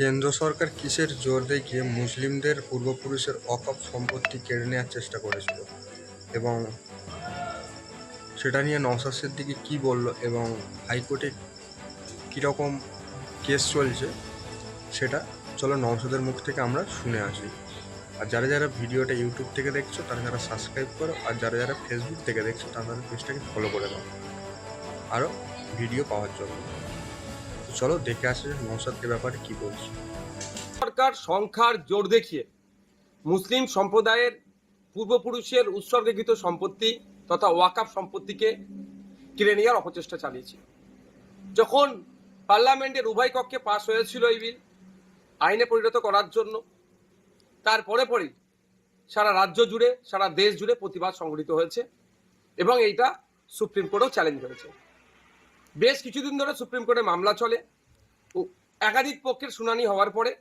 কেন্দ্র সরকার কিসের জোর দেখিয়ে মুসলিমদের পূর্বপুরুষের ওয়াকফ সম্পত্তি কেড়ে নেওয়ার চেষ্টা করেছিল এবং সেটা নিয়ে নওশাদ সিদ্দিকী কী বলল এবং হাইকোর্টে কীরকম কেস চলছে সেটা চলো নওশাদের মুখ থেকে আমরা শুনে আসি। আর যারা যারা ভিডিওটা ইউটিউব থেকে দেখছো তারা যারা সাবস্ক্রাইব করো, আর যারা যারা ফেসবুক থেকে দেখছো তারা পেজটাকে ফলো করে দাও আরও ভিডিও পাওয়ার জন্য। তো চলো দেখে আসি নওশাদের ব্যাপারে কী বলছি। সরকার সংখ্যার জোর দেখিয়ে মুসলিম সম্প্রদায়ের পূর্বপুরুষের উৎসর্গীকৃত সম্পত্তি তথা ওয়াকফ সম্পত্তিকে কেড়ে নেওয়ার অপচেষ্টা চালিয়েছে। যখন পার্লামেন্টের উভয় কক্ষে পাশ হয়েছিল এই বিল আইনে পরিণত করার জন্য, তারপরে পরেই সারা রাজ্য জুড়ে সারা দেশ জুড়ে প্রতিবাদ সংঘটিত হয়েছে এবং এইটা সুপ্রিম কোর্টেও চ্যালেঞ্জ হয়েছে। বেশ কিছুদিন ধরে সুপ্রিম কোর্টে মামলা চলে ও একাধিক পক্ষের শুনানি হওয়ার পরে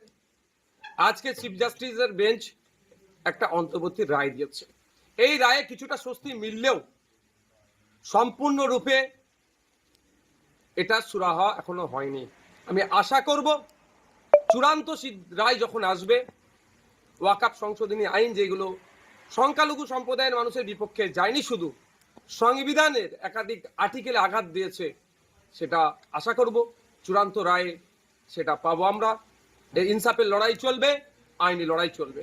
আজকে চিফ জাস্টিসের বেঞ্চ একটা অন্তর্বর্তী রায় দিয়েছে। এই রায়ে কিছুটা স্বস্তি মিললেও সম্পূর্ণরূপে এটা সুরাহা এখনো হয়নি। আমি আশা করব চূড়ান্ত রায় যখন আসবে, ওয়াকফ সংশোধনী আইন যেগুলো সংখ্যালঘু সম্প্রদায়ের মানুষের বিপক্ষে যায়নি, শুধু সংবিধানের একাধিক আর্টিকেলে আঘাত দিয়েছে, সেটা আশা করব চূড়ান্ত রায়ে সেটা পাবো আমরা। এই ইনসাফের লড়াই চলবে, আইনি লড়াই চলবে।